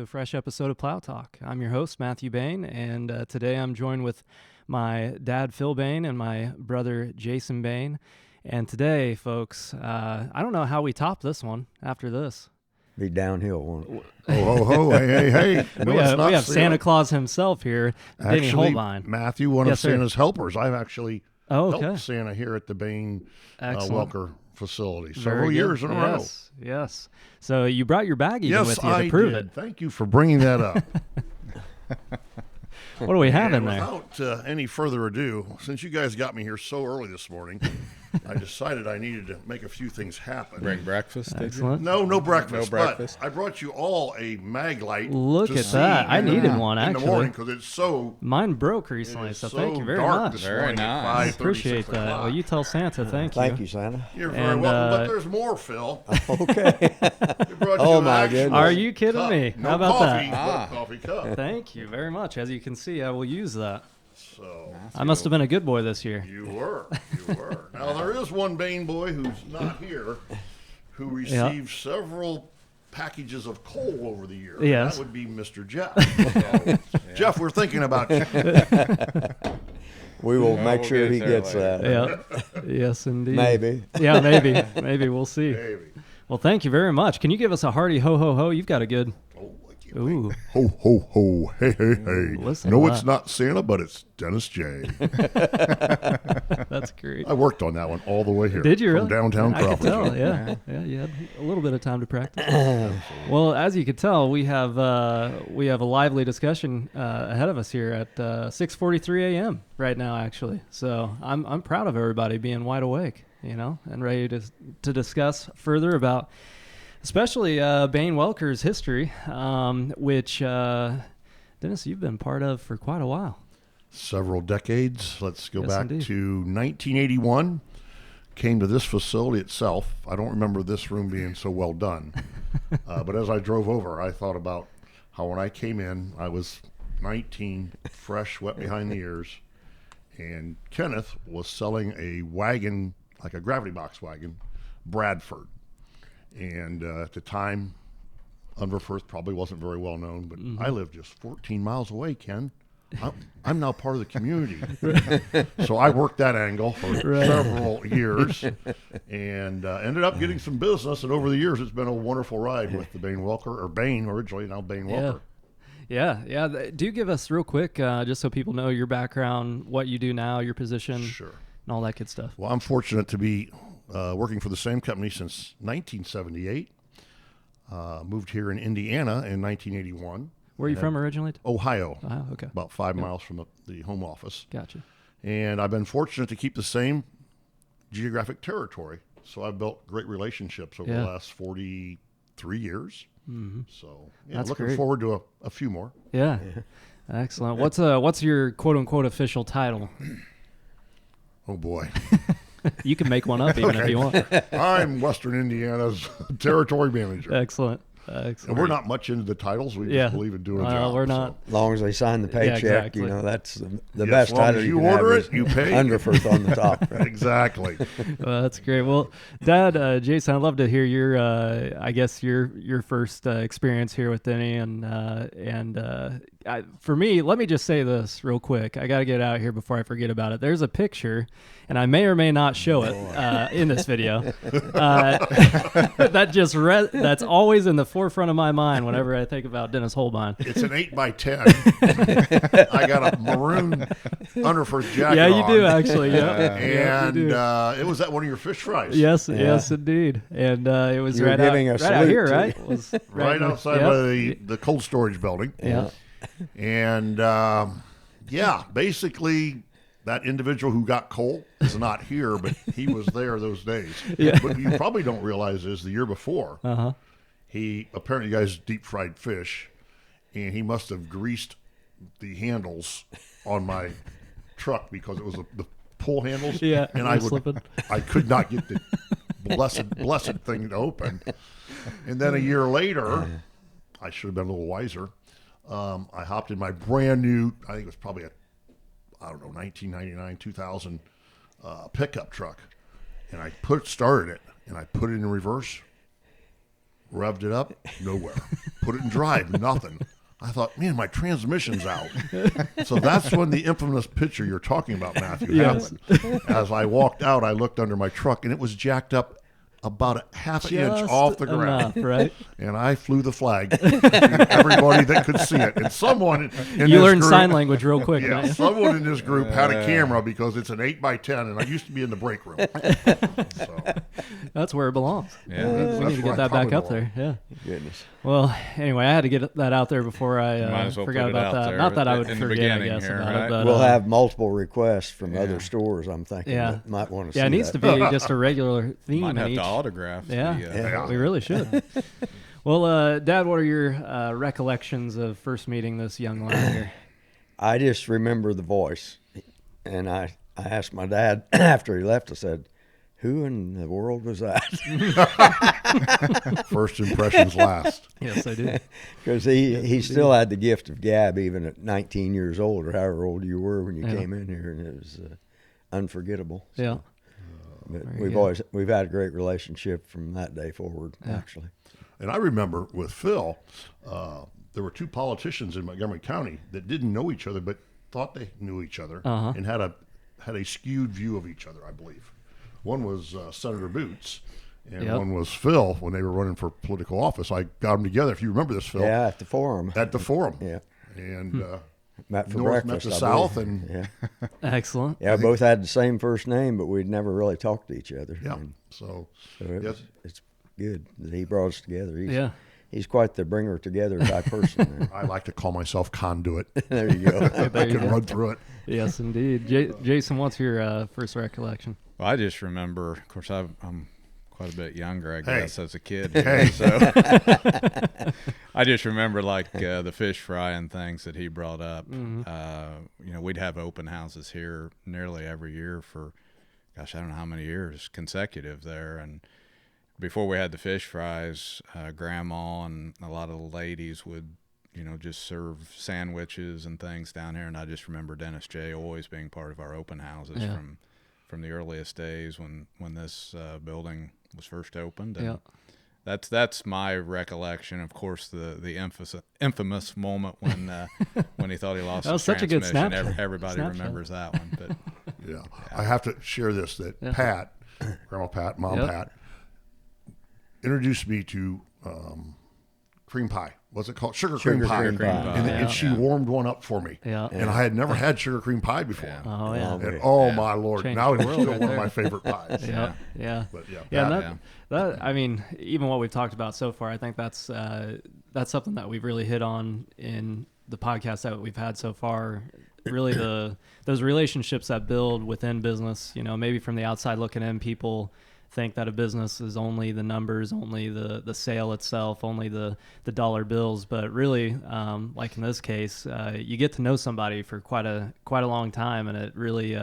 a fresh episode of Plowtalk. I'm your host, Matthew Bane, and today I'm joined with my dad, Phil Bane, and my brother, Jason Bane. And today, folks, I don't know how we top this one after this. Be downhill, won't it? Ho, ho, ho, hey. No, we have Santa Claus himself here, Dennis Holbein. Matthew, one of Santa's helpers. I've actually helped Santa here at the Bane-Welker facility several years in a row. Yes. So you brought your bag even with you to prove it. Thank you for bringing that up. What do we have in there? Without any further ado, since you guys got me here so early this morning, I decided I needed to make a few things happen. Bring breakfast? Excellent. No breakfast. No breakfast. But I brought you all a mag light. Look at that. I needed one, actually. In the morning because it's so... Mine broke recently, so thank you very much. Very nice. I appreciate that. Well, you tell Santa thank you. Thank you, Santa. You're very welcome, but there's more, Phil. Okay. Oh, my goodness. Are you kidding me? No How about coffee, that? but a coffee cup. Thank you very much. As you can see, I will use that. So I must have been a good boy this year. You were. Now, there is one Bane boy who's not here who received several packages of coal over the years. Yes. That would be Mr. Jeff. So, Jeff, we're thinking about you. We will make sure he gets that. Yeah. Yes, indeed. Maybe. Yeah, maybe. Maybe. We'll see. Maybe. Well, thank you very much. Can you give us a hearty ho, ho, ho? You've got a good... Ooh. Ho, ho, ho. Hey, hey, hey. Listen No, to it's that. not Santa, but it's Dennis J. That's great. I worked on that one all the way here. Did you from really? downtown I could Crawford. tell, yeah. You had a little bit of time to practice. Well, as you could tell, we have a lively discussion ahead of us here at 6:43 a.m. right now, actually. So I'm proud of everybody being wide awake, and ready to discuss further about, especially Bane-Welker's history, which Dennis, you've been part of for quite a while. Several decades. Let's go back indeed. to 1981. Came to this facility itself. I don't remember this room being so well done. But as I drove over, I thought about how when I came in, I was 19, fresh, wet behind the ears, and Kenneth was selling a wagon, like a gravity box wagon, Bradford. And at the time, Unverferth probably wasn't very well known, but I live just 14 miles away, Ken. I'm now part of the community. So I worked that angle for several years and ended up getting some business. And over the years, it's been a wonderful ride with the Bane-Welker, or Bane originally, now Bane-Welker. Yeah. Do give us real quick, just so people know your background, what you do now, your position, Sure. and all that good stuff. Well, I'm fortunate to be working for the same company since 1978. Moved here in Indiana in 1981. Where are you from originally? Ohio. Okay. About 5 miles from the home office. Gotcha. And I've been fortunate to keep the same geographic territory. So I've built great relationships over the last 43 years. Mm-hmm. So That's looking great. forward to a few more. Yeah. Excellent. What's your quote unquote official title? Oh boy. You can make one up even if you want. I'm Western Indiana's territory manager. Excellent. And we're not much into the titles. We just believe in doing a job. We're not. As long as they sign the paycheck, exactly. That's the best as long title as you you can order have it, you pay. Unverferth on the top. Exactly. Well, that's great. Well, Dad, Jason, I'd love to hear your, I guess your first experience here with Denny, and for me, let me just say this real quick. I got to get out here before I forget about it. There's a picture, and I may or may not show it in this video. That's always in the forefront of my mind whenever I think about Dennis Holbein. It's an 8x10. I got a maroon Unverferth jacket Yeah, you on. do actually. Yeah, And you do. It was at one of your fish fries. Yes, indeed. And it was You're right giving out a salute here, to- right? It was Right outside by the cold storage building. Yeah. And basically that individual who got coal is not here, but he was there those days. Yeah. What you probably don't realize is the year before, he apparently guys deep fried fish, and he must have greased the handles on my truck because it was the pull handles. Yeah, and I could not get the blessed thing to open. And then a year later, I should have been a little wiser. I hopped in my brand new, I think it was probably 1999, 2000 pickup truck, and I started it, and I put it in reverse. Revved it up, nowhere. Put it in drive, nothing. I thought, man, my transmission's out. So that's when the infamous picture you're talking about, Matthew, happened. As I walked out, I looked under my truck, and it was jacked up about a half an inch off the ground. Right? And I flew the flag to everybody that could see it. And someone in You this learned group, sign language real quick. yeah, someone in this group had a camera because it's an 8x10, and I used to be in the break room. So, That's where it belongs. Yeah. We need to get that back up there. Yeah. Goodness. Well, anyway, I had to get that out there before I Might as well forgot put it about out that. there Not that I would in the forget, I beginning guess, here, about right? it. But, We'll have multiple requests from Yeah. other stores, I'm thinking, Yeah. that might want to see yeah, it needs that. to be just a regular theme Might in have each. to autograph. Yeah. Yeah. We really should. Well, Dad, what are your recollections of first meeting this young lad here? I just remember the voice. And I asked my dad after he left, I said, who in the world was that? first impressions last. Yes, I do. Because he still had the gift of gab even at 19 years old or however old you were when you came in here, and it was unforgettable. So, Yeah. but Very good. we've had a great relationship from that day forward, actually. And I remember with Phil, there were two politicians in Montgomery County that didn't know each other but thought they knew each other and had a skewed view of each other, I believe. One was Senator Boots, and one was Phil when they were running for political office. I got them together. If you remember this, Phil. Yeah, at the forum. At the forum. Yeah. And Met for North breakfast. met the I South, believe. and yeah, Excellent. yeah, both had the same first name, but we'd never really talked to each other. yeah. And So, so it yes. it's good that he brought us together. He's quite the bringer together type person. I like to call myself conduit. There you go. I can run through it. Yes, indeed. Jason, what's your first recollection? Well, I just remember, of course, I'm quite a bit younger, I guess, as a kid. Hey. So I just remember like the fish fry and things that he brought up. We'd have open houses here nearly every year for, gosh, I don't know how many years consecutive there. And before we had the fish fries, Grandma and a lot of the ladies would, just serve sandwiches and things down here. And I just remember Dennis J. always being part of our open houses from the earliest days when this building was first opened. And that's my recollection. Of course, the infamous moment when he thought he lost That was his such a good transmission. snapshot. Everybody remembers that one. But Yeah. I have to share this, that Pat, Grandma Pat, Mom Pat, introduced me to cream pie. What's it called? Sugar cream pie. And she warmed one up for me. Yeah. And I had never had sugar cream pie before. Yeah. Oh, yeah. And oh my Lord, Changed now the it's world still right one of there. my favorite pies. Yeah. But That I mean, even what we've talked about so far, I think that's something that we've really hit on in the podcast that we've had so far. Really, those relationships that build within business. Maybe from the outside looking in, people think that a business is only the numbers, only the sale itself, only the dollar bills. But really, like in this case, you get to know somebody for quite a long time, and it really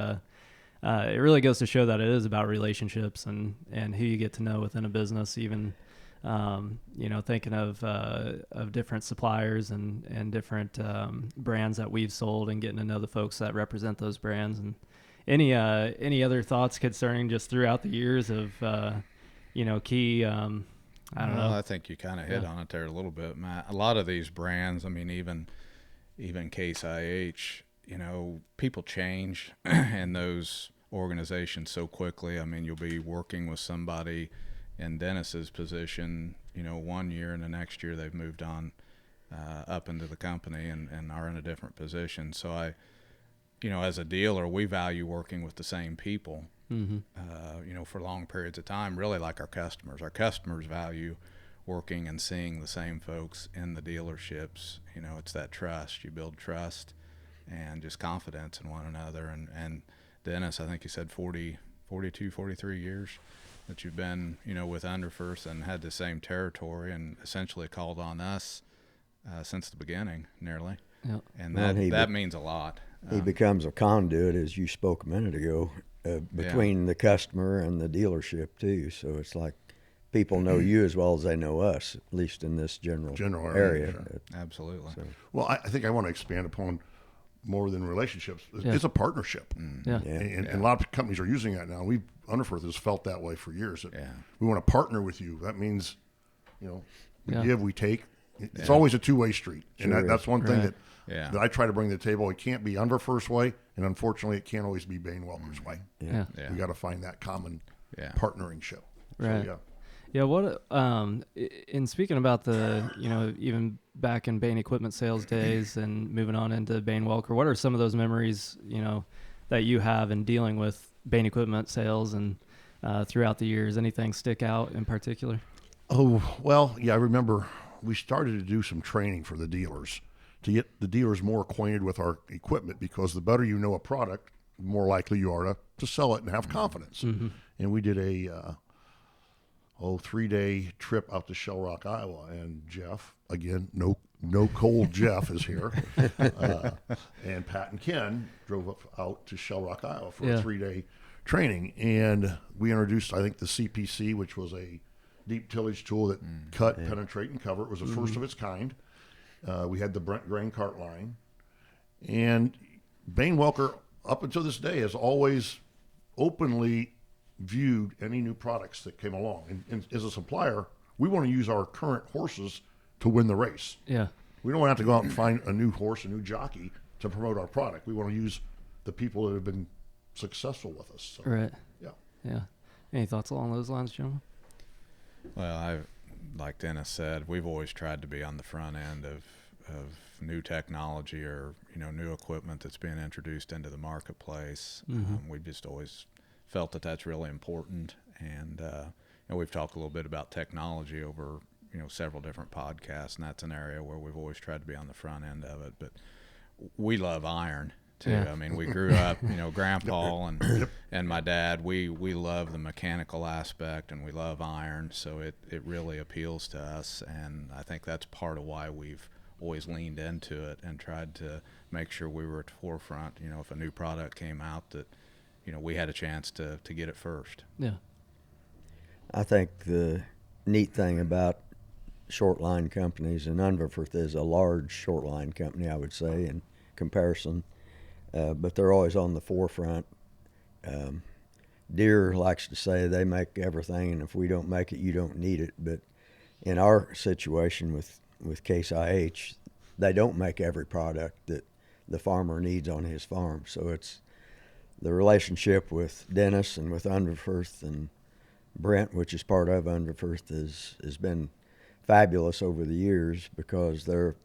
goes to show that it is about relationships and who you get to know within a business. Even thinking of different suppliers and different brands that we've sold, and getting to know the folks that represent those brands. And any other thoughts concerning just throughout the years of key I don't know. I think you kind of hit on it there a little bit, Matt. A lot of these brands, I mean, even Case IH, people change in those organizations so quickly. I mean, you'll be working with somebody in Dennis's position, 1 year, and the next year they've moved on up into the company and are in a different position. So as a dealer, we value working with the same people, for long periods of time, really like our customers. Our customers value working and seeing the same folks in the dealerships. It's that trust. You build trust and just confidence in one another. And Dennis, I think you said 42, 43 years that you've been, with Unverferth and had the same territory and essentially called on us since the beginning, nearly. Yep. And that means a lot. He becomes a conduit, as you spoke a minute ago, between the customer and the dealership too. So it's like people know you as well as they know us, at least in this general area. Sure. Absolutely. So. Well, I think I want to expand upon more than relationships. It's a partnership. And a lot of companies are using that now. Unverferth has felt that way for years. We want to partner with you. That means we give, we take. It's always a two-way street, and that's one thing that I try to bring to the table. It can't be Unverferth's way, and unfortunately, it can't always be Bane-Welker's way. We got to find that common partnering ship. Right. So, Yeah. What? In speaking about the, even back in Bane equipment sales days and moving on into Bane-Welker, what are some of those memories, that you have in dealing with Bane equipment sales and throughout the years? Anything stick out in particular? Oh, well, yeah, I remember we started to do some training for the dealers to get the dealers more acquainted with our equipment, because the better you know a product, the more likely you are to sell it and have confidence. Mm-hmm. And we did a 3-day trip out to Shell Rock, Iowa, and Jeff, again, no cold Jeff is here, and Pat and Ken drove out to Shell Rock, Iowa for a 3-day training, and we introduced, I think, the CPC, which was a deep tillage tool that cut, penetrate, and cover. It was the first of its kind. We had the Brent grain cart line, and Bane-Welker, up until this day, has always openly viewed any new products that came along. And as a supplier, we want to use our current horses to win the race. Yeah. We don't have to go out and find a new horse, a new jockey to promote our product. We want to use the people that have been successful with us. So, right. Yeah. Any thoughts along those lines, gentlemen? Well, like Dennis said, we've always tried to be on the front end of new technology or new equipment that's being introduced into the marketplace. We've just always felt that that's really important, and we've talked a little bit about technology over several different podcasts, and that's an area where we've always tried to be on the front end of it. But we love iron too. I mean, we grew up, Grandpa and my dad, we love the mechanical aspect, and we love iron, so it really appeals to us, and I think that's part of why we've always leaned into it and tried to make sure we were at the forefront. If a new product came out, that we had a chance to get it first. Yeah. I think the neat thing about short line companies, and Unverferth is a large short line company, I would say, in comparison, but they're always on the forefront. Deere likes to say they make everything, and if we don't make it, you don't need it. But in our situation with Case IH, they don't make every product that the farmer needs on his farm. So it's the relationship with Dennis and with Unverferth and Brent, which is part of Unverferth, has been fabulous over the years, because they're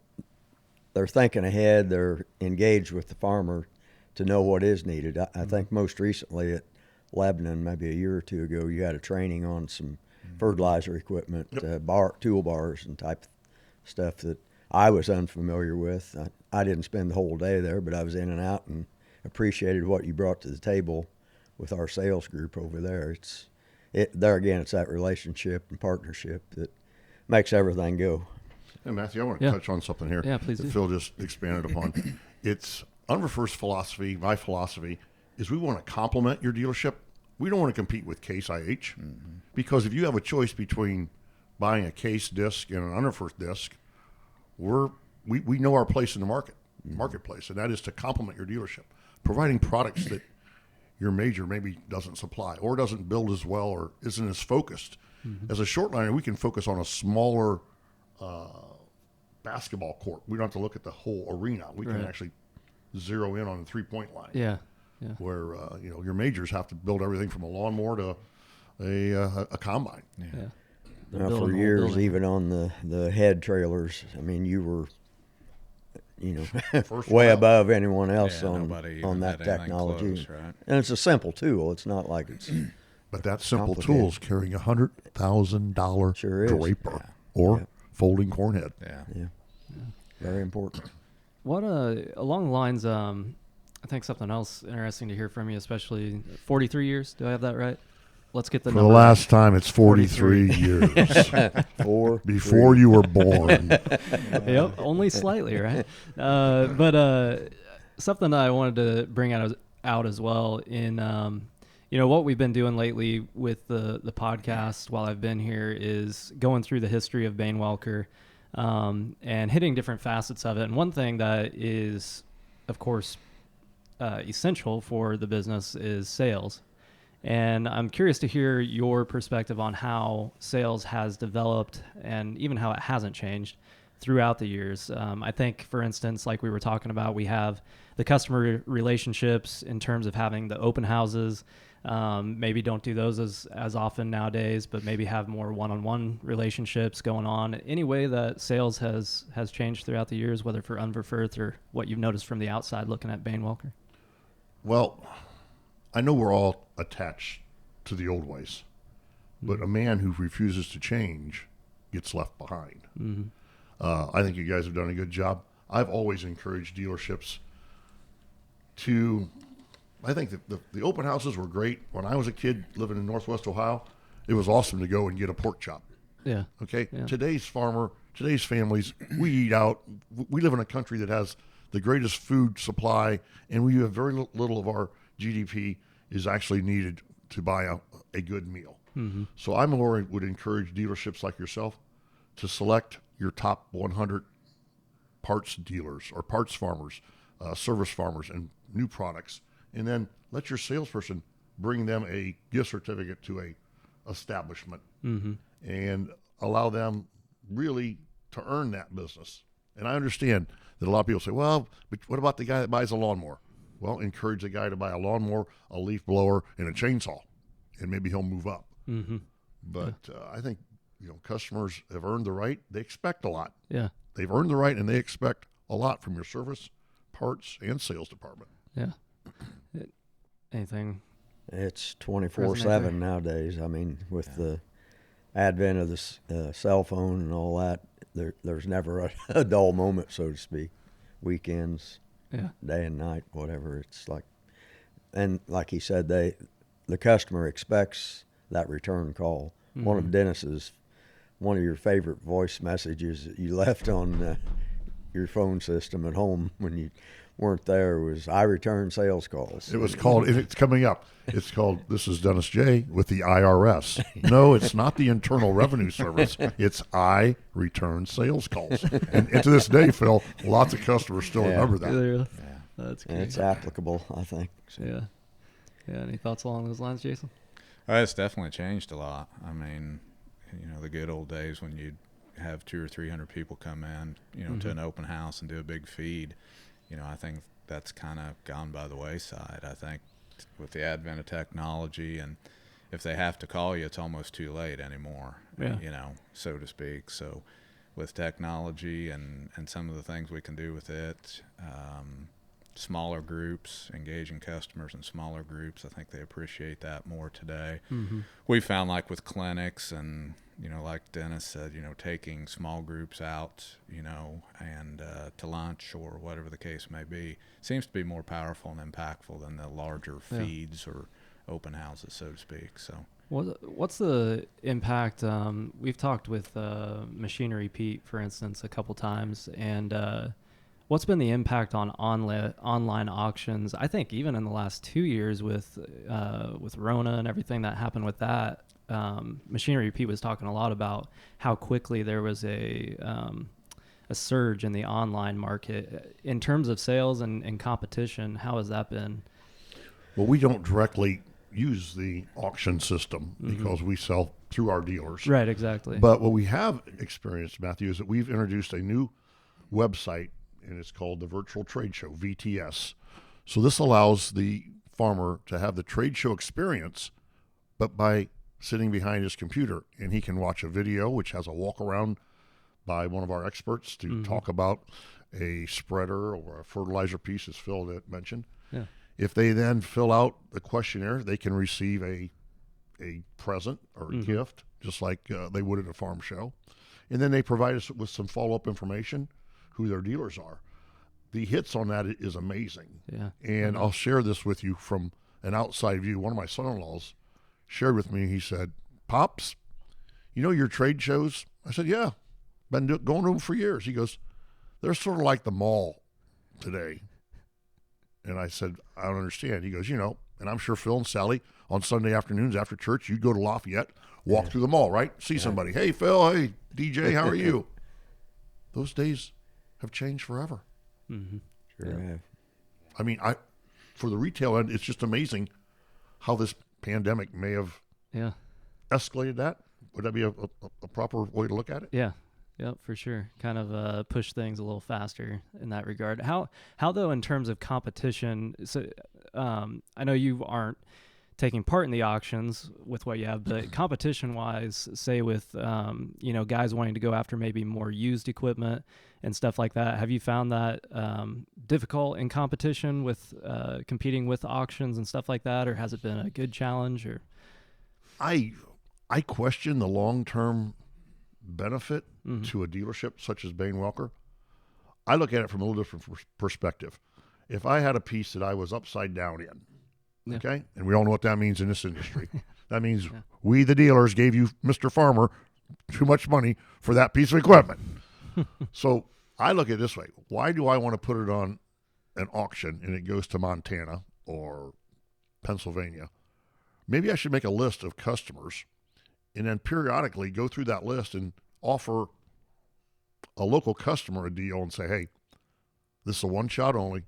thinking ahead. They're engaged with the farmer to know what is needed. I think most recently at Lebanon, maybe a year or two ago, you had a training on some fertilizer equipment, toolbars and type stuff that I was unfamiliar with. I didn't spend the whole day there, but I was in and out and appreciated what you brought to the table with our sales group over there. There again, it's that relationship and partnership that makes everything go. Hey, Matthew, I want to touch on something here that Phil just expanded upon. It's Unverferth's philosophy, my philosophy, is we want to complement your dealership. We don't want to compete with Case IH, because if you have a choice between buying a Case disc and an Unverferth disc, we know our place in the marketplace, and that is to complement your dealership, providing products that your major maybe doesn't supply or doesn't build as well or isn't as focused. As a short liner, we can focus on a smaller basketball court. We don't have to look at the whole arena. We can actually zero in on the 3-point line. Yeah. Where your majors have to build everything from a lawnmower to a combine. Yeah. Now, for years, even on the head trailers, I mean, you were way above anyone else on that technology. Close, right? And it's a simple tool. It's not like it's but that simple tool is carrying $100,000 draper or folding corn head. Yeah. Very important. What along the lines, I think something else interesting to hear from you, especially 43 years. Do I have that right? Let's get the For number. the last time, it's 43 years. Before you were born. Yep, only slightly, right? But something that I wanted to bring out as well in what we've been doing lately with the podcast while I've been here is going through the history of Bane-Welker and hitting different facets of it. And one thing that is, of course, essential for the business is sales. And I'm curious to hear your perspective on how sales has developed and even how it hasn't changed throughout the years. I think, for instance, like we were talking about, we have the customer relationships in terms of having the open houses. Maybe don't do those as often nowadays, but maybe have more one-on-one relationships going on. Any way that sales has changed throughout the years, whether for Unverferth or what you've noticed from the outside looking at Bane-Welker? Well, I know we're all attached to the old ways, but a man who refuses to change gets left behind. Mm-hmm. I think you guys have done a good job. I've always encouraged dealerships to, I think that the open houses were great. When I was a kid living in Northwest Ohio, it was awesome to go and get a pork chop. Yeah. Okay. Yeah. Today's farmer, today's families, we eat out. We live in a country that has the greatest food supply, and we have very little of our GDP is actually needed to buy a good meal. Mm-hmm. So I would encourage dealerships like yourself to select your top 100 parts dealers or parts farmers, service farmers, and new products, and then let your salesperson bring them a gift certificate to a establishment, Mm-hmm. and allow them really to earn that business. And I understand that a lot of people say, well, but what about the guy that buys a lawnmower? Well, encourage the guy to buy a lawnmower, a leaf blower, and a chainsaw, and maybe he'll move up. Mm-hmm. But I think customers have earned the right. They expect a lot. Yeah. They've earned the right, and they expect a lot from your service, parts, and sales department. Yeah. Anything? It's 24/7 nowadays. I mean, with the advent of the cell phone and all that, there's never a dull moment, so to speak. Weekends, day and night, whatever. It's like, and like he said, the customer expects that return call. Mm-hmm. One of your favorite voice messages that you left on your phone system at home when you weren't there was, "I return sales calls." It was called, and it's coming up. It's called, "This is Dennis J. with the IRS." No, it's not the Internal Revenue Service. It's "I return sales calls." And to this day, Phil, lots of customers still remember that. Yeah. That's great. And it's applicable, I think. So. Yeah. Yeah. Any thoughts along those lines, Jason? It's definitely changed a lot. I mean, the good old days when you'd have 200 or 300 people come in, Mm-hmm. to an open house and do a big feed. I think that's kind of gone by the wayside. I think with the advent of technology, and if they have to call you, it's almost too late anymore, so to speak. So with technology and some of the things we can do with it, smaller groups, engaging customers in smaller groups, I think they appreciate that more today. Mm-hmm. We found, like with clinics and, like Dennis said, taking small groups out, and to lunch or whatever the case may be, seems to be more powerful and impactful than the larger feeds or open houses, so to speak. So what's the impact? We've talked with Machinery Pete, for instance, a couple times, and what's been the impact on online auctions? I think even in the last 2 years with Rona and everything that happened with that, Machinery Pete was talking a lot about how quickly there was a surge in the online market. In terms of sales and competition, how has that been? Well, we don't directly use the auction system because we sell through our dealers. Right, exactly. But what we have experienced, Matthew, is that we've introduced a new website, and it's called the Virtual Trade Show, VTS. So this allows the farmer to have the trade show experience, but by sitting behind his computer, and he can watch a video which has a walk around by one of our experts to talk about a spreader or a fertilizer piece, as Phil had mentioned. Yeah. If they then fill out the questionnaire, they can receive a present or a gift, just like they would at a farm show. And then they provide us with some follow-up information, who their dealers are. The hits on that is amazing. Yeah. And I'll share this with you from an outside view. One of my son-in-laws shared with me, he said, "Pops, your trade shows?" I said, "Yeah, been going to them for years." He goes, "They're sort of like the mall today." And I said, "I don't understand." He goes, and I'm sure Phil and Sally on Sunday afternoons after church, you'd go to Lafayette, walk through the mall, right? See somebody. "Hey, Phil, hey, DJ, how are you?" Those days have changed forever. Mm-hmm. Sure have. I mean, for the retail end, it's just amazing how this pandemic may have escalated that. Would that be a proper way to look at it? Yeah. Yep, for sure. Kind of push things a little faster in that regard. How though, in terms of competition, so I know you aren't taking part in the auctions with what you have, but competition-wise, say with, guys wanting to go after maybe more used equipment and stuff like that, have you found that difficult in competition with competing with auctions and stuff like that, or has it been a good challenge? Or I question the long-term benefit to a dealership such as Bane-Welker. I look at it from a little different perspective. If I had a piece that I was upside down in, okay, and we all know what that means in this industry. That means we, the dealers, gave you, Mr. Farmer, too much money for that piece of equipment. So I look at it this way. Why do I want to put it on an auction and it goes to Montana or Pennsylvania? Maybe I should make a list of customers and then periodically go through that list and offer a local customer a deal and say, hey, this is a one shot only.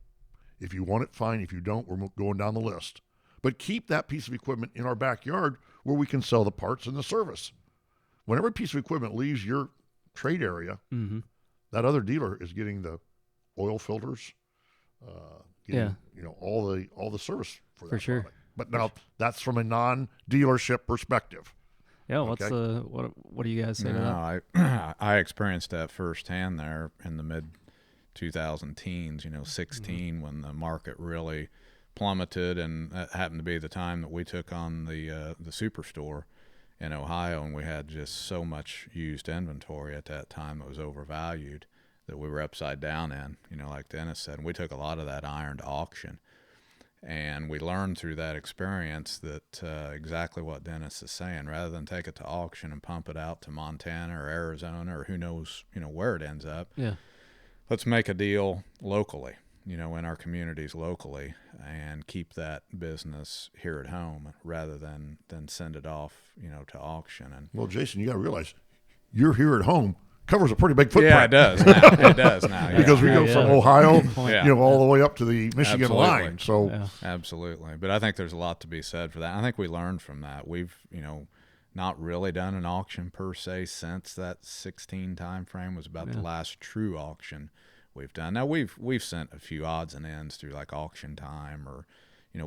If you want it, fine. If you don't, we're going down the list. But keep that piece of equipment in our backyard where we can sell the parts and the service. Whenever a piece of equipment leaves your trade area, that other dealer is getting the oil filters, all the service for that product. But now that's from a non-dealership perspective. Yeah, what do you guys say to that? I experienced that firsthand there in the mid 2010s, 16, when the market really plummeted, and that happened to be the time that we took on the superstore in Ohio, and we had just so much used inventory at that time that was overvalued that we were upside down in, like Dennis said. And we took a lot of that iron to auction. And we learned through that experience that exactly what Dennis is saying. Rather than take it to auction and pump it out to Montana or Arizona or who knows, where it ends up. Yeah. Let's make a deal locally, in our communities locally, and keep that business here at home rather than send it off, to auction. And well, Jason, you got to realize you're here at home covers a pretty big footprint. Yeah, it does now. It does now. Because we go from Ohio, all the way up to the Michigan line. So absolutely. But I think there's a lot to be said for that. I think we learned from that. We've, not really done an auction per se since that 16 time frame was about the last true auction we've done. Now we've sent a few odds and ends through like Auction Time or,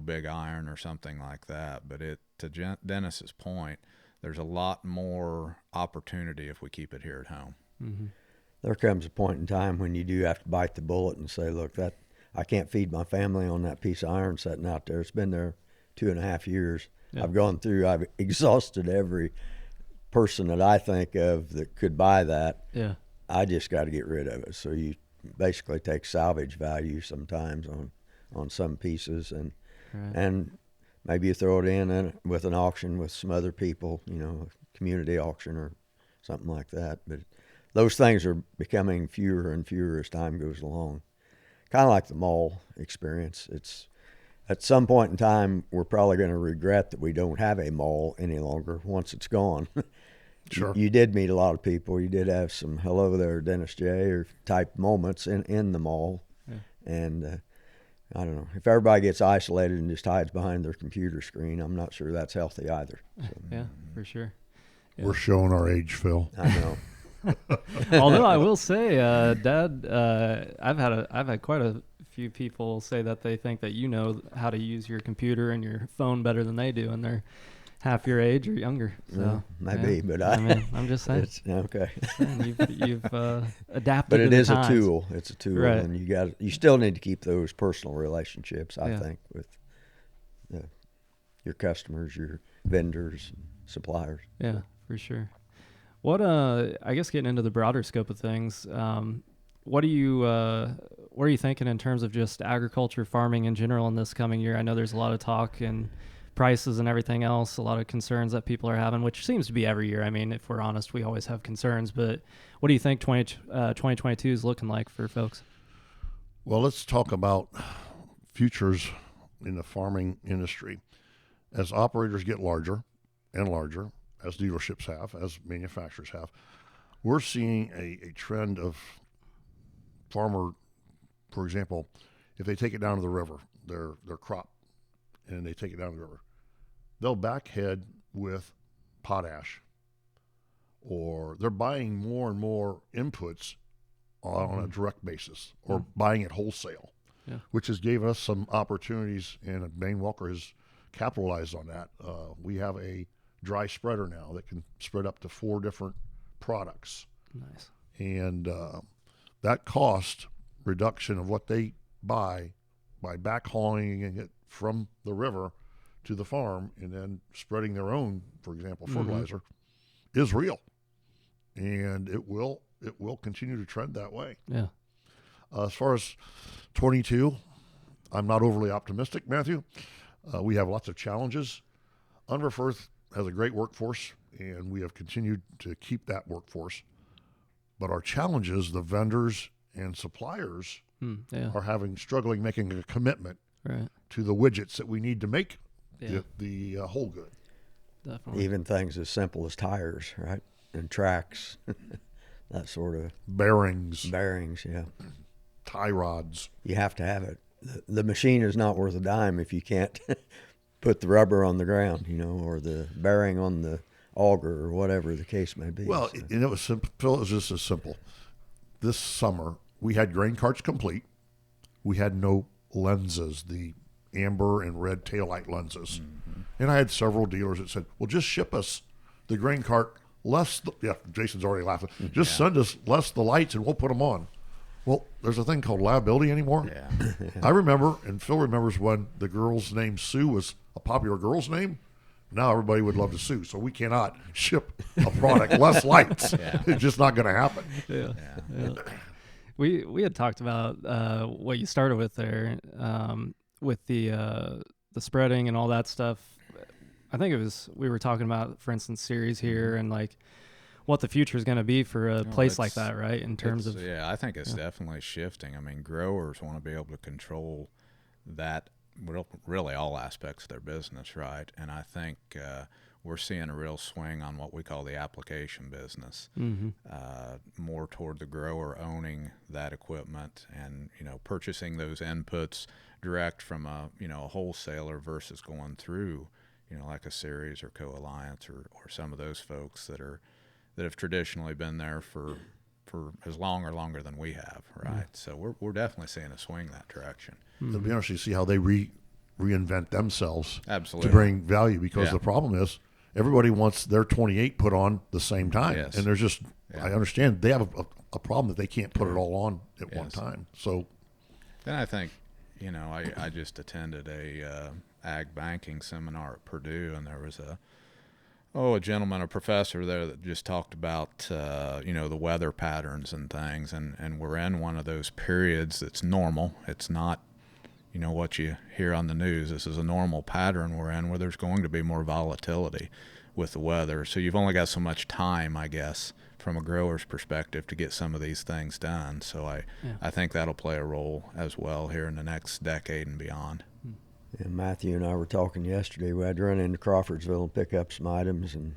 Big Iron or something like that. But to Dennis's point, there's a lot more opportunity if we keep it here at home. Mm-hmm. There comes a point in time when you do have to bite the bullet and say, look, that I can't feed my family on that piece of iron sitting out there. It's been there 2.5 years. Yeah. I've exhausted every person that I think of that could buy that. Yeah. I just got to get rid of it. So you basically take salvage value sometimes on some pieces, and maybe you throw it in with an auction with some other people, community auction or something like that. But those things are becoming fewer and fewer as time goes along. Kind of like the mall experience. It's at some point in time, we're probably going to regret that we don't have a mall any longer once it's gone. Sure. You did meet a lot of people. You did have some hello there, Dennis J. or type moments in the mall. Yeah. And I don't know. If everybody gets isolated and just hides behind their computer screen, I'm not sure that's healthy either. So. Yeah, for sure. Yeah. We're showing our age, Phil. I know. Although I will say, Dad, I've had quite a few people say that they think that you know how to use your computer and your phone better than they do, and they're half your age or younger. So maybe, but I'm just saying. Okay. You've adapted. But it to is the times. a tool. It's a tool, right. And you still need to keep those personal relationships. I think with your customers, your vendors, suppliers. Yeah, for sure. What I guess getting into the broader scope of things, what are you thinking in terms of just agriculture, farming in general in this coming year? I know there's a lot of talk and prices and everything else, a lot of concerns that people are having, which seems to be every year. I mean, if we're honest, we always have concerns, but what do you think 2022 is looking like for folks? Well, let's talk about futures in the farming industry. As operators get larger and larger, as dealerships have, as manufacturers have, we're seeing a trend of farmer, for example, if they take it down to the river, their crop, and they take it down the river, they'll backhead with potash, or they're buying more and more inputs on a direct basis, or buying it wholesale, which has gave us some opportunities, and Bane-Welker has capitalized on that. We have a dry spreader now that can spread up to 4 different products. Nice. And that cost reduction of what they buy by backhauling it from the river to the farm and then spreading their own, for example, fertilizer, is real. And it will continue to trend that way. Yeah. As far as 22, I'm not overly optimistic, Matthew. We have lots of challenges. Unverferth has a great workforce, and we have continued to keep that workforce. But our challenges, the vendors and suppliers are struggling making a commitment to the widgets that we need to make the whole good. Definitely. Even things as simple as tires, right? And tracks, that sort of bearings, yeah. Tie rods. You have to have it. The machine is not worth a dime if you can't put the rubber on the ground, or the bearing on the auger, or whatever the case may be. Well, and it was simple. Phil, it was just as simple. This summer, we had grain carts complete. We had no lenses, the amber and red taillight lenses. And I had several dealers that said, well, just ship us the grain cart Jason's already laughing. Just send us less the lights and we'll put them on. Well, there's a thing called liability anymore. Yeah. I remember, and Phil remembers, when the girl's name Sue was a popular girl's name. Now everybody would love to sue, so we cannot ship a product less lights. It's just not going to happen. Yeah. We had talked about what you started with there, with the spreading and all that stuff. I think we were talking about, for instance, series here and like what the future is going to be for a place like that, right? In terms of I think it's definitely shifting. I mean, growers want to be able to control that, really all aspects of their business, right? And I think we're seeing a real swing on what we call the application business, more toward the grower owning that equipment and purchasing those inputs direct from a wholesaler versus going through like a Series or Co-Alliance or some of those folks that have traditionally been there for as long or longer than we have, right? So we're definitely seeing a swing that direction. It'll be interesting to see how they reinvent themselves Absolutely. to bring value, because the problem is everybody wants their 28 put on the same time. Yes. And there's just, I understand they have a problem that they can't put it all on at one time. So, and I think, I just attended a ag banking seminar at Purdue, and there was a gentleman, a professor there that just talked about, the weather patterns and things. And we're in one of those periods that's normal. It's not, what you hear on the news. This is a normal pattern we're in where there's going to be more volatility with the weather. So you've only got so much time, I guess, from a grower's perspective to get some of these things done. So I think that'll play a role as well here in the next decade and beyond. Yeah, Matthew and I were talking yesterday. We had to run into Crawfordsville and pick up some items, and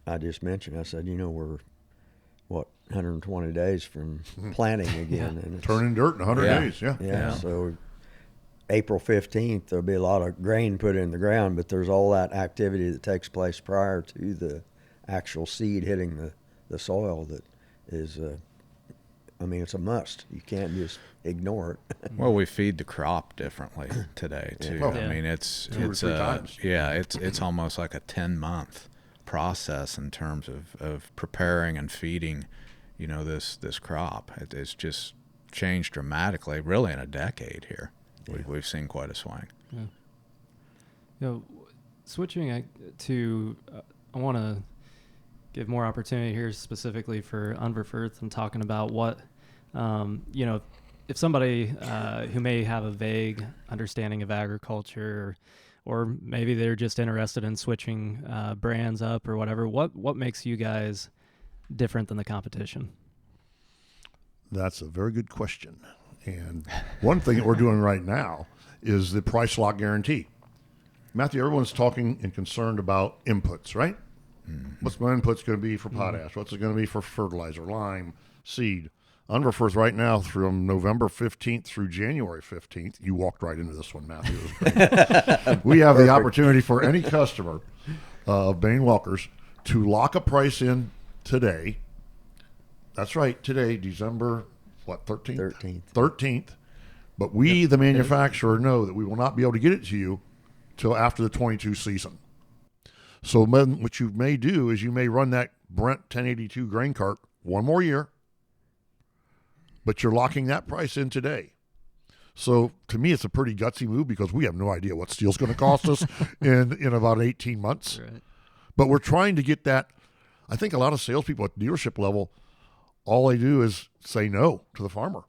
I just mentioned, I said, we're, 120 days from planting again. And turning dirt in 100 days, Yeah, so April 15th, there'll be a lot of grain put in the ground, but there's all that activity that takes place prior to the actual seed hitting the soil that is it's a must. You can't just ignore it. Well, we feed the crop differently today too. I mean, it's almost like a 10-month process in terms of preparing and feeding, this crop. It's just changed dramatically, really in a decade here. We've seen quite a swing. Yeah. Switching to, I want to give more opportunity here specifically for Unverferth and talking about what, if somebody who may have a vague understanding of agriculture, or maybe they're just interested in switching brands up or whatever, what makes you guys different than the competition? That's a very good question. And one thing that we're doing right now is the price lock guarantee. Matthew, everyone's talking and concerned about inputs, right? What's my input's going to be for potash? What's it going to be for fertilizer, lime, seed? Unverferth right now from November 15th through January 15th. You walked right into this one, Matthew. It was great. We have the opportunity for any customer of Bane-Welker's to lock a price in today. That's right, today, December, 13th? 13th. But we, the manufacturer, know that we will not be able to get it to you till after the 22 season. So what you may do is you may run that Brent 1082 grain cart one more year, but you're locking that price in today. So to me, it's a pretty gutsy move because we have no idea what steel's going to cost us in about 18 months. Right. But we're trying to get that. I think a lot of salespeople at dealership level, all they do is say no to the farmer.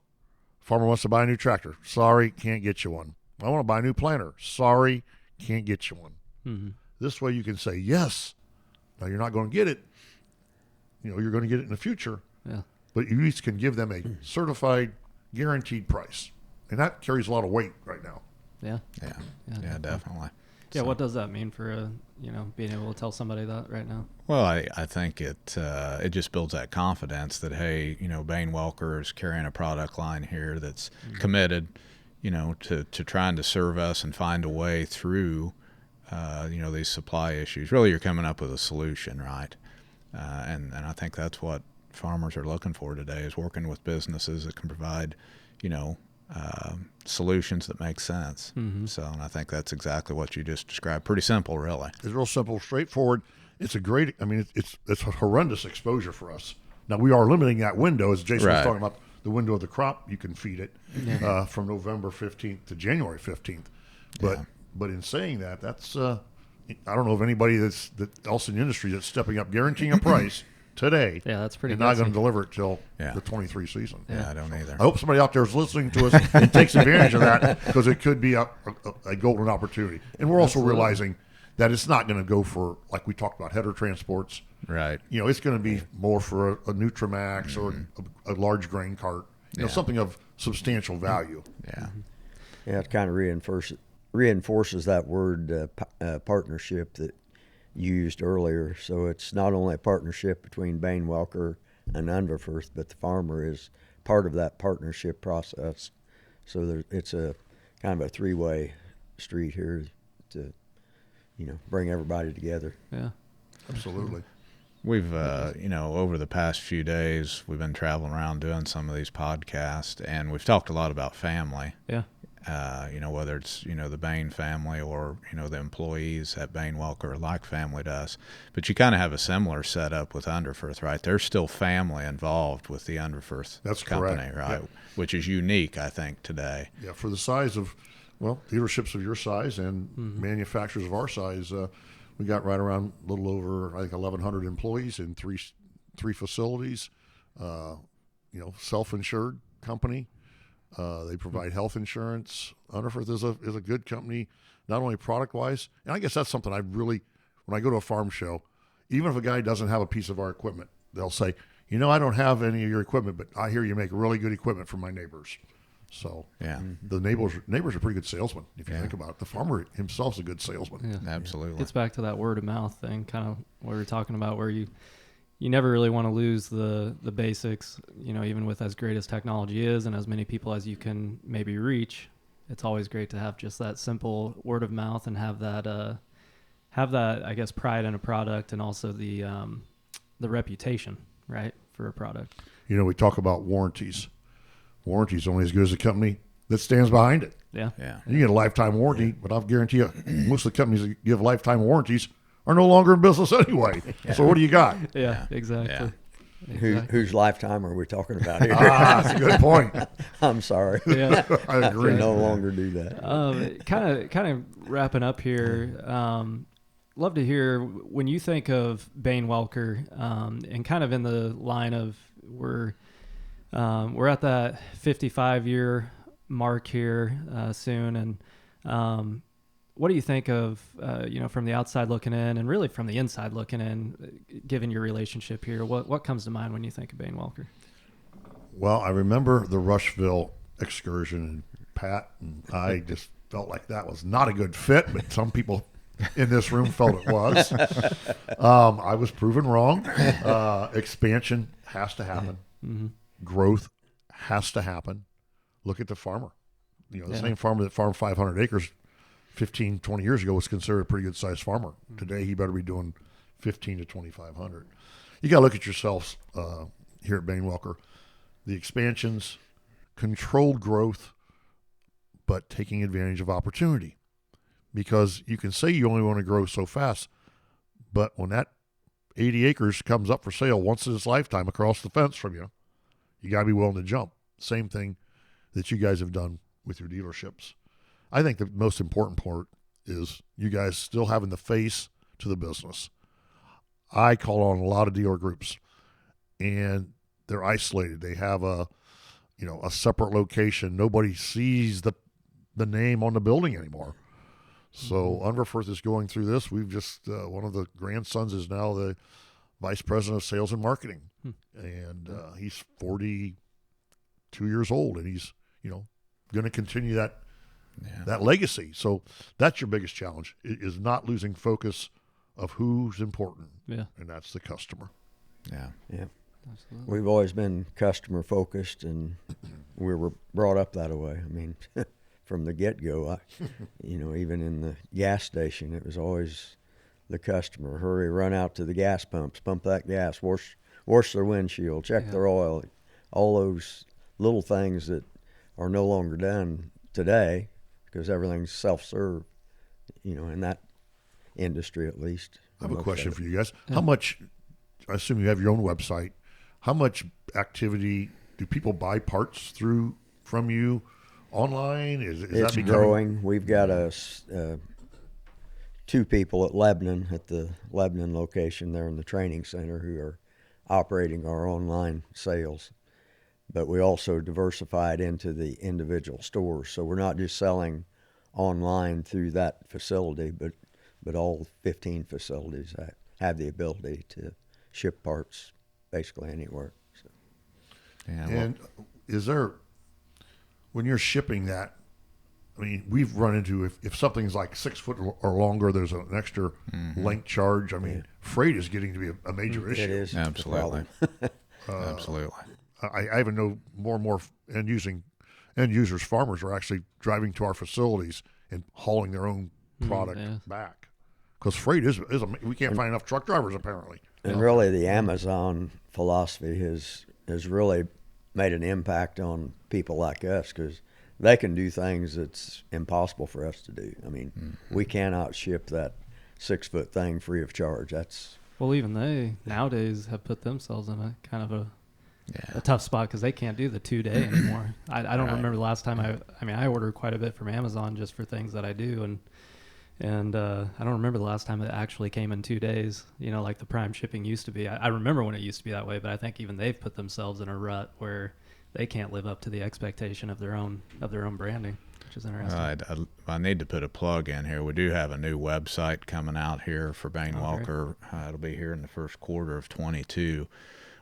Farmer wants to buy a new tractor. Sorry, can't get you one. I want to buy a new planter. Sorry, can't get you one. Mm-hmm. This way you can say yes. Now you're not going to get it. You're going to get it in the future. Yeah. But you at least can give them a certified, guaranteed price. And that carries a lot of weight right now. Yeah. Yeah, definitely. Yeah, what does that mean for being able to tell somebody that right now? Well, I think it just builds that confidence that, hey, Bane-Welker is carrying a product line here that's committed, to trying to serve us and find a way through, these supply issues. Really, you're coming up with a solution, right? And I think that's what farmers are looking for today, is working with businesses that can provide, solutions that make sense. Mm-hmm. So, and I think that's exactly what you just described. Pretty simple, really. It's real simple, straightforward. It's a great, it's a horrendous exposure for us. Now, we are limiting that window, as Jason was talking about, the window of the crop you can feed it from November 15th to January 15th. But in saying that, that's, I don't know of anybody else in the industry that's stepping up, guaranteeing a price today. Yeah, that's pretty. And not going to deliver it till the 23 season. Yeah, I don't either. I hope somebody out there is listening to us and takes advantage of that, because it could be a golden opportunity. And we're also realizing that it's not going to go for, like we talked about, header transports. Right. It's going to be more for a Nutramax or a large grain cart. Something of substantial value. Yeah. Yeah, it kind of reinforces that word partnership that you used earlier. So it's not only a partnership between Bane-Welker and Unverferth, but the farmer is part of that partnership process. So it's a kind of a three-way street here to, bring everybody together. Yeah, absolutely. We've, over the past few days, we've been traveling around doing some of these podcasts, and we've talked a lot about family. Yeah. Whether it's, the Bane family or, the employees at Bane-Welker are like family to us. But you kind of have a similar setup with Unverferth, right? There's still family involved with the Unverferth company, correct. right? Yep. Which is unique, I think, today. Yeah, for the size of, dealerships of your size and manufacturers of our size, we got right around a little over, I think, 1,100 employees in three facilities, self-insured company. They provide health insurance. Unverferth is a good company, not only product-wise, and I guess that's something when I go to a farm show, even if a guy doesn't have a piece of our equipment, they'll say, I don't have any of your equipment, but I hear you make really good equipment for my neighbors. So the neighbors are pretty good salesmen, if you think about it. The farmer himself's a good salesman. Yeah. Absolutely. Gets back to that word of mouth thing, kind of what we were talking about, where you never really want to lose the basics, even with as great as technology is and as many people as you can maybe reach. It's always great to have just that simple word of mouth and have that, I guess, pride in a product, and also the reputation, right, for a product. We talk about warranties. Warranty's only as good as the company that stands behind it. Yeah. You get a lifetime warranty, but I'll guarantee you most of the companies that give lifetime warranties are no longer in business anyway. So what do you got? Yeah, exactly. Whose lifetime are we talking about here? That's a good point. I'm sorry. Yeah, I agree. Can no longer do that. Kind of wrapping up here. Love to hear when you think of Bane-Welker, and kind of in the line of we're at that 55-year mark here soon, and what do you think of, from the outside looking in, and really from the inside looking in, given your relationship here? What comes to mind when you think of Bane-Welker? Well, I remember the Rushville excursion, and Pat and I just felt like that was not a good fit, but some people in this room felt it was. I was proven wrong. Expansion has to happen. Mm-hmm. Growth has to happen. Look at the farmer. The same farmer that farmed 500 acres 15, 20 years ago was considered a pretty good sized farmer. Today, he better be doing 15 to 2,500. You got to look at yourselves here at Bane-Welker. The expansions, controlled growth, but taking advantage of opportunity. Because you can say you only want to grow so fast, but when that 80 acres comes up for sale once in its lifetime across the fence from you, you got to be willing to jump. Same thing that you guys have done with your dealerships. I think the most important part is you guys still having the face to the business. I call on a lot of dealer groups, and they're isolated. They have a separate location. Nobody sees the name on the building anymore. So Unverferth is going through this. We've just one of the grandsons is now the vice president of sales and marketing, and he's 42 years old, and he's going to continue that legacy. So that's your biggest challenge, is not losing focus of who's important. Yeah. And that's the customer. Yeah. Absolutely. We've always been customer focused, and we were brought up that way. I mean, from the get-go, even in the gas station, it was always the customer. Hurry, run out to the gas pumps, pump that gas, wash their windshield, check their oil, all those little things that are no longer done today because everything's self-serve, in that industry at least. I have a question for you guys. How much, I assume you have your own website, how much activity do people buy parts from you online? Is it's that growing. We've got two people at the Lebanon location there in the training center who are operating our online sales. But we also diversified into the individual stores. So we're not just selling online through that facility, but all 15 facilities have the ability to ship parts basically anywhere. So. And is there, when you're shipping that, I mean, we've run into, if something's like 6 foot or longer, there's an extra length charge. I mean, freight is getting to be a major issue. It is. Absolutely. Absolutely. I even know more and more end users, farmers, are actually driving to our facilities and hauling their own product back, because freight is we can't find enough truck drivers apparently. And really, the Amazon philosophy has really made an impact on people like us, because they can do things that's impossible for us to do. I mean, we cannot ship that 6 foot thing free of charge. Well, even they nowadays have put themselves in a kind of a tough spot, because they can't do the 2 day anymore. I don't remember the last time I order quite a bit from Amazon just for things that I do, and I don't remember the last time it actually came in 2 days, like the prime shipping used to be. I remember when it used to be that way, but I think even they've put themselves in a rut where they can't live up to the expectation of their own branding, which is interesting. I need to put a plug in here. We do have a new website coming out here for Bane-Welker. It'll be here in the first quarter of 22,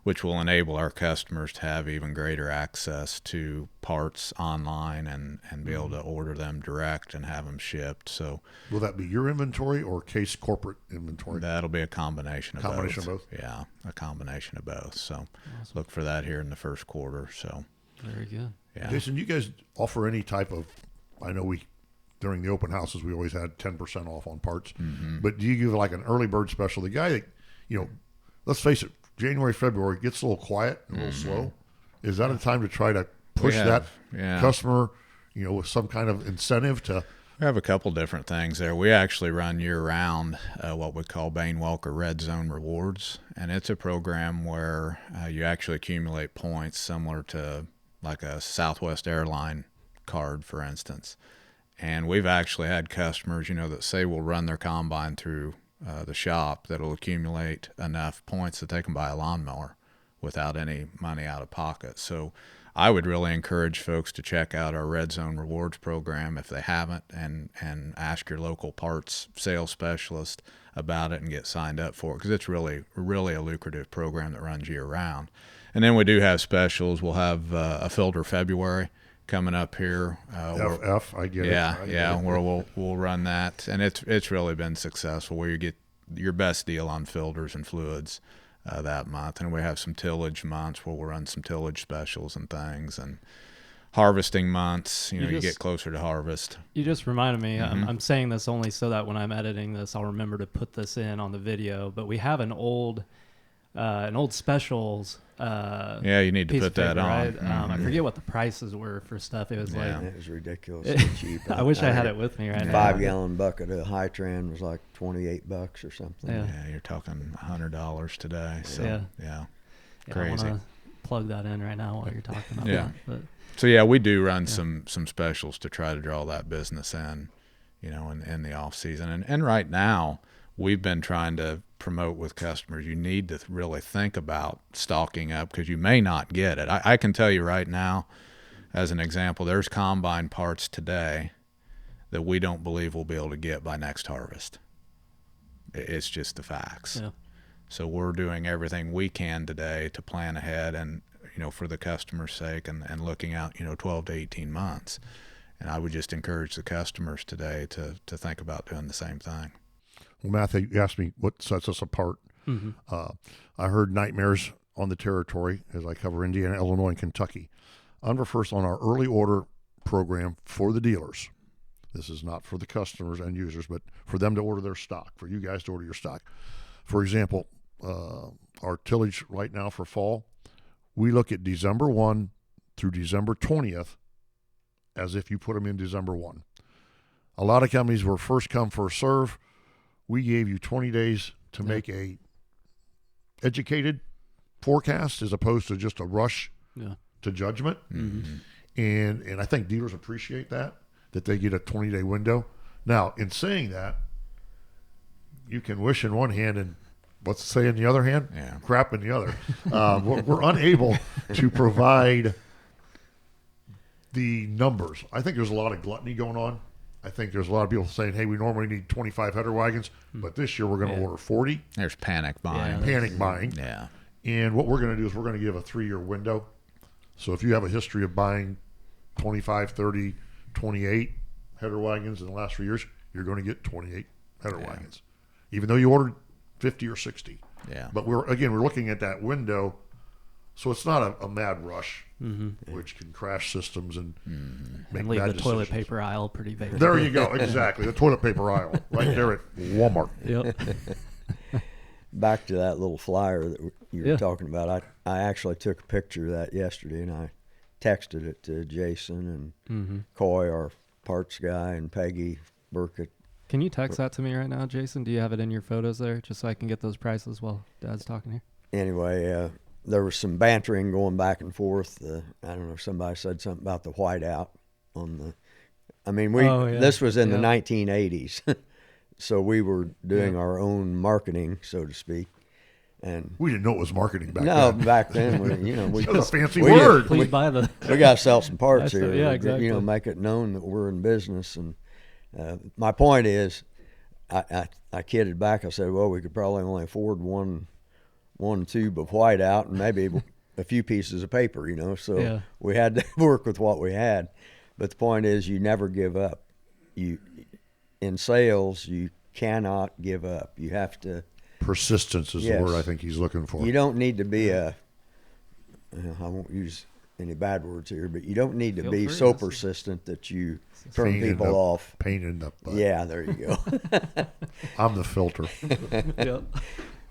which will enable our customers to have even greater access to parts online and be able to order them direct and have them shipped. So, will that be your inventory or Case corporate inventory? That'll be a combination of both. Combination of both? Yeah, a combination of both. So look for that here in the first quarter. So very good. Yeah. Jason, you guys offer any type of, I know during the open houses, we always had 10% off on parts, but do you give like an early bird special? The guy that, let's face it, January, February gets a little quiet and a little slow. Is that a time to try to push that customer, with some kind of incentive to? We have a couple different things there. We actually run year-round what we call Bane-Welker Red Zone Rewards, and it's a program where you actually accumulate points similar to like a Southwest airline card, for instance. And we've actually had customers, that say we'll run their combine through the shop that'll accumulate enough points that they can buy a lawnmower without any money out of pocket. So I would really encourage folks to check out our Red Zone Rewards program if they haven't, and ask your local parts sales specialist about it and get signed up for it, because it's really a lucrative program that runs year round. And then we do have specials. We'll have a filter February coming up here. I get it. Yeah, where we'll run that, and it's really been successful, where you get your best deal on filters and fluids that month, and we have some tillage months where we'll run some tillage specials and things, and harvesting months. You get closer to harvest. You just reminded me. I'm saying this only so that when I'm editing this, I'll remember to put this in on the video. But we have an old specials. Yeah, you need to put that on. Right? I forget what the prices were for stuff. It was it was ridiculously cheap. I wish I had it with me right now. 5-gallon bucket of high trend was like $28 or something. Yeah, you're talking $100 today. So yeah, crazy. I want to plug that in right now while you're talking about that. But, so yeah, we do run some specials to try to draw that business in, in the off season. And right now we've been trying to promote with customers. You need to really think about stocking up because you may not get it. I can tell you right now, as an example, there's combine parts today that we don't believe we'll be able to get by next harvest. It's just the facts. Yeah. So we're doing everything we can today to plan ahead and, for the customer's sake and looking out, 12 to 18 months. And I would just encourage the customers today to think about doing the same thing. Well, Matthew, you asked me what sets us apart. I heard nightmares on the territory as I cover Indiana, Illinois, and Kentucky. Unverferth on our early order program for the dealers. This is not for the customers and users, but for them to order their stock, for you guys to order your stock. For example, our tillage right now for fall, we look at December 1 through December 20th as if you put them in December 1. A lot of companies were first come, first serve. We gave you 20 days to make a educated forecast as opposed to just a rush to judgment. And I think dealers appreciate that they get a 20-day window. Now, in saying that, you can wish in one hand and what's it say in the other hand? Yeah. Crap in the other. We're unable to provide the numbers. I think there's a lot of gluttony going on. I think there's a lot of people saying, hey, we normally need 25 header wagons, but this year we're going to order 40. There's panic buying. Panic buying. Yeah. And what we're going to do is we're going to give a 3-year window. So if you have a history of buying 25, 30, 28 header wagons in the last 3 years, you're going to get 28 header wagons, even though you ordered 50 or 60. Yeah. But we're looking at that window, so it's not a mad rush, which can crash systems and make and leave bad the decisions. toilet paper aisle pretty vacant. There you go, exactly. The toilet paper aisle right there at Walmart. Yep. Back to that little flyer that you were talking about. I actually took a picture of that yesterday, and I texted it to Jason and Coy, our parts guy, and Peggy Burkett. Can you text that to me right now, Jason? Do you have it in your photos there, just so I can get those prices while Dad's talking here? Anyway, there was some bantering going back and forth. I don't know, somebody said something about the whiteout on the. I mean, this was in the 1980s, so we were doing our own marketing, so to speak. And we didn't know it was marketing back then. No, back then, we it was a fancy word. Please buy the. We got to sell some parts here. Yeah, exactly. Make it known that we're in business. And my point is, I kidded back. I said, well, we could probably only afford one tube of whiteout and maybe a few pieces of paper, So we had to work with what we had. But the point is, you never give up. In sales, you cannot give up. You have to. Persistence is the word I think he's looking for. You don't need to be I won't use any bad words here, but you don't need to be so persistent that you turn people off. Pain in the butt. Yeah, there you go. I'm the filter. Yep.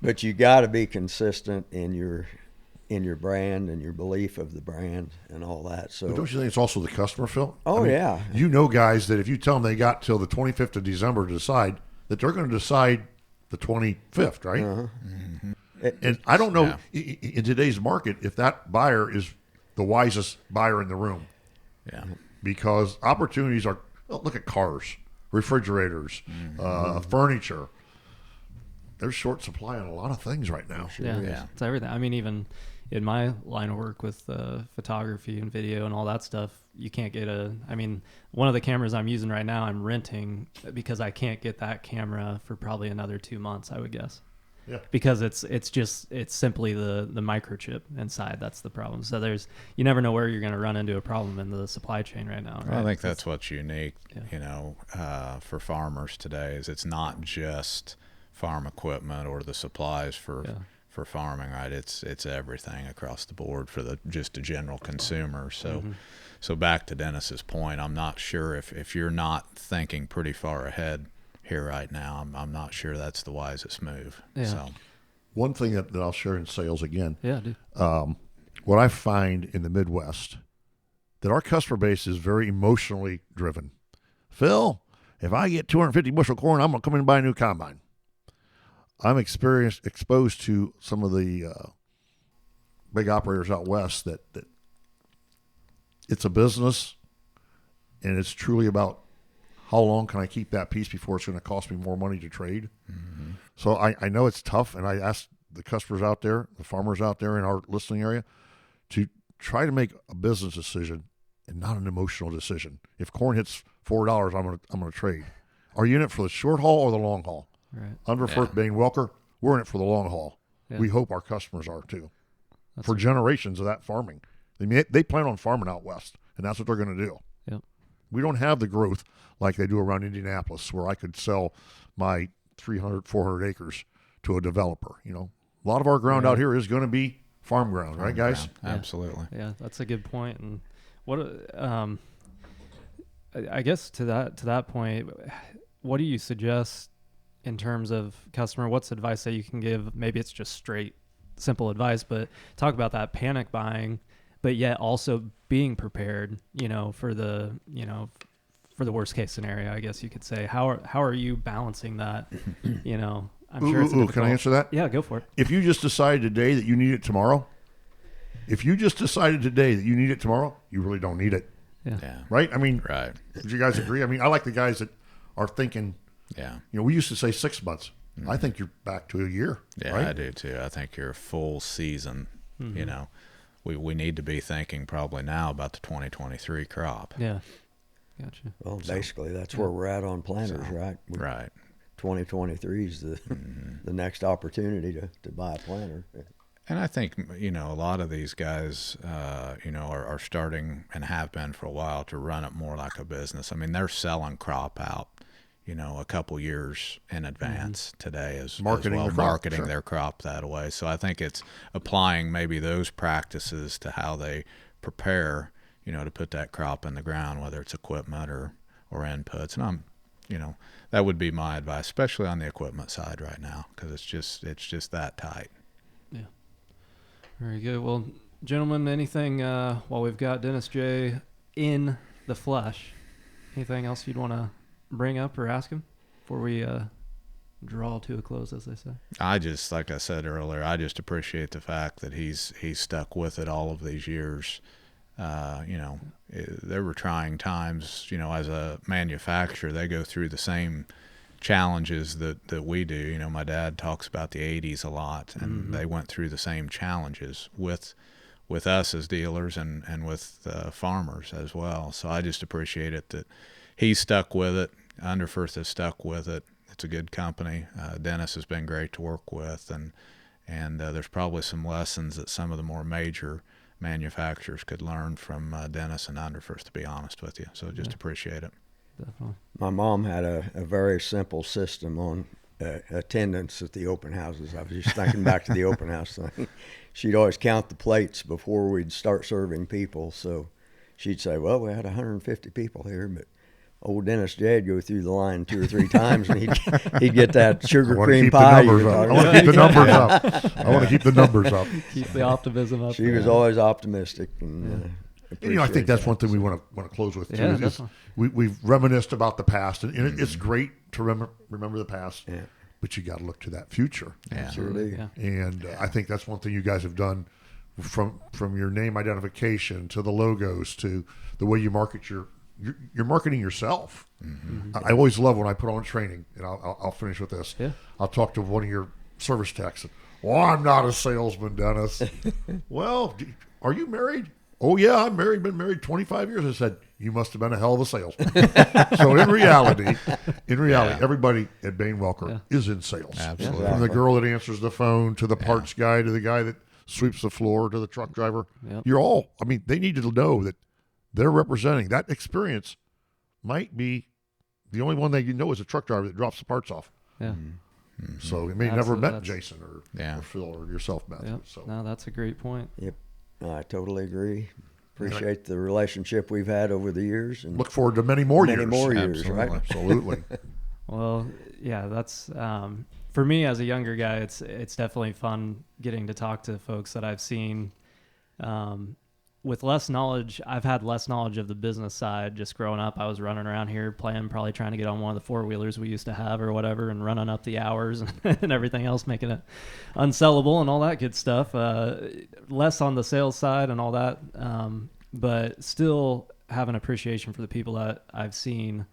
But you got to be consistent in your brand and your belief of the brand and all that. So, but don't you think it's also the customer, Phil? Oh, yeah. You know guys that if you tell them they got till the 25th of December to decide, that they're going to decide the 25th, right? And I don't know in today's market if that buyer is the wisest buyer in the room. Yeah. Because opportunities are, look at cars, refrigerators, furniture. There's short supply on a lot of things right now. Yeah, it's everything. I mean, even in my line of work with photography and video and all that stuff, you can't get one of the cameras I'm using right now, I'm renting because I can't get that camera for probably another 2 months, I would guess. Yeah. Because it's simply the microchip inside that's the problem. So you never know where you're going to run into a problem in the supply chain right now. Right? Well, I think that's what's unique, for farmers today is it's not just farm equipment or the supplies for for farming, right? It's everything across the board for just a general consumer. So, so back to Dennis's point, I'm not sure if you're not thinking pretty far ahead here right now, I'm not sure that's the wisest move. Yeah. So, one thing that I'll share in sales again. Yeah, dude. What I find in the Midwest, that our customer base is very emotionally driven. Phil, if I get 250 bushel corn, I'm going to come in and buy a new combine. I'm exposed to some of the big operators out west that it's a business, and it's truly about how long can I keep that piece before it's going to cost me more money to trade. Mm-hmm. So I know it's tough, and I ask the customers out there, the farmers out there in our listening area, to try to make a business decision and not an emotional decision. If corn hits $4, I'm going to trade. Are you in it for the short haul or the long haul? Right. Unverferth, Bane-Welker, we're in it for the long haul. Yeah. We hope our customers are too. That's for generations of that farming. They plan on farming out west, and that's what they're going to do. Yep. We don't have the growth like they do around Indianapolis, where I could sell my 300, 400 acres to a developer. You know, a lot of our ground out here is going to be farm ground, right, guys? Yeah, absolutely. Yeah, that's a good point. And what I guess to that point, what do you suggest in terms of customer? What's advice that you can give? Maybe it's just straight, simple advice, but talk about that panic buying, but yet also being prepared, for the worst case scenario, I guess you could say. How are you balancing that? I'm sure it's difficult. Can I answer that? Yeah, go for it. If you just decided today that you need it tomorrow, you really don't need it. Yeah. Right? I mean, right. Would you guys agree? I mean, I like the guys that are thinking, we used to say 6 months. Mm-hmm. I think you're back to a year. Yeah, right? I do too. I think you're a full season. Mm-hmm. We need to be thinking probably now about the 2023 crop. Yeah. Gotcha. Well, basically, that's where we're at on planters, right? Right. 2023 is the next opportunity to buy a planter. And I think, a lot of these guys, are starting and have been for a while to run it more like a business. I mean, they're selling crop out, a couple years in advance today as marketing their crop that way. So I think it's applying maybe those practices to how they prepare, to put that crop in the ground, whether it's equipment or inputs. And that would be my advice, especially on the equipment side right now, because it's just that tight. Yeah. Very good. Well, gentlemen, anything while we've got Dennis J in the flesh, anything else you'd want to bring up or ask him before we draw to a close, as they say? Like I said earlier, I just appreciate the fact that he's stuck with it all of these years. There were trying times, as a manufacturer, they go through the same challenges that we do. My dad talks about the 80s a lot, and they went through the same challenges with us as dealers and with farmers as well. So I just appreciate it that he's stuck with it. Unverferth has stuck with it. It's a good company. Dennis has been great to work with, and there's probably some lessons that some of the more major manufacturers could learn from Dennis and Unverferth, to be honest with you. So just appreciate it. Definitely. My mom had a very simple system on attendance at the open houses. I was just thinking back to the open house thing. She'd always count the plates before we'd start serving people. So she'd say, well, we had 150 people here, but old Dennis J'd go through the line 2 or 3 times, and he'd get that sugar cream pie. I want to keep the numbers up. I want to keep the numbers up. Keep the optimism up. She was always optimistic. And, I think that's one thing we want to close with, too. Yeah, is we've reminisced about the past, and it's great to remember the past, but you got to look to that future. Yeah. Sure do. Yeah. And I think that's one thing you guys have done, from your name identification to the logos to the way you market you're marketing yourself. Mm-hmm. I always love when I put on training, and I'll finish with this. Yeah. I'll talk to one of your service techs. Well, I'm not a salesman, Dennis. Well, are you married? Oh, yeah, I'm married. Been married 25 years. I said, you must have been a hell of a salesman. So in reality, everybody at Bane-Welker is in sales. Absolutely. From the girl that answers the phone to the parts guy to the guy that sweeps the floor to the truck driver. Yep. You're all, they need to know that they're representing that experience. Might be the only one they know is a truck driver that drops the parts off. Yeah. So you may never met Jason or Phil or yourself, Matthew. Yep. So No, that's a great point. Yep, I totally agree. Appreciate the relationship we've had over the years, and look forward to many more years. Absolutely. Right? Absolutely. Well, yeah, that's for me as a younger guy. It's definitely fun getting to talk to folks that I've seen with less knowledge. I've had less knowledge of the business side. Just growing up, I was running around here playing, probably trying to get on one of the 4-wheelers we used to have or whatever, and running up the hours and everything else, making it unsellable and all that good stuff. Less on the sales side and all that, but still have an appreciation for the people that I've seen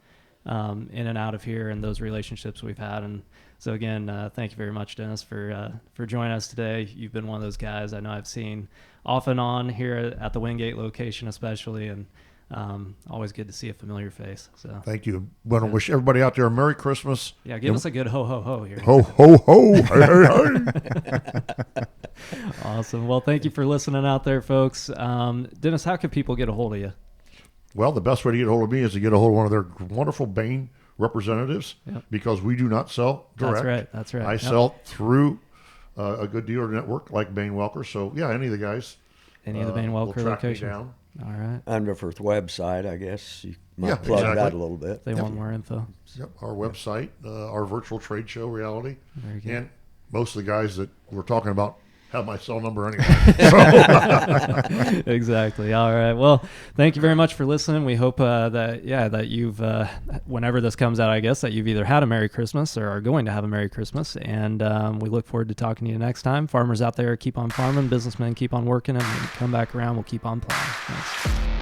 in and out of here and those relationships we've had. And so again, thank you very much, Dennis, for joining us today. You've been one of those guys I know I've seen off and on here at the Wingate location, especially, and always good to see a familiar face. So thank you. Want to wish everybody out there a Merry Christmas. Yeah, give us a good ho ho ho here. Ho ho ho! Hey, hey, hey. Awesome. Well, thank you for listening out there, folks. Dennis, how can people get a hold of you? Well, the best way to get a hold of me is to get a hold of one of their wonderful Bane representatives, because we do not sell direct. That's right. I sell through a good dealer network like Bane-Welker. So, yeah, any of the guys. Any of the Bane-Welker locations. Down. All right. Unverferth website, I guess. You might plug that a little bit. If they want more info. Yep, our website, our virtual trade show reality. Very good. And most of the guys that we're talking about have my cell number anyway. Exactly. All right. Well, thank you very much for listening. We hope that you've, whenever this comes out, I guess, that you've either had a Merry Christmas or are going to have a Merry Christmas. And we look forward to talking to you next time. Farmers out there, keep on farming. Businessmen, keep on working. And when you come back around, we'll keep on plowing. Thanks.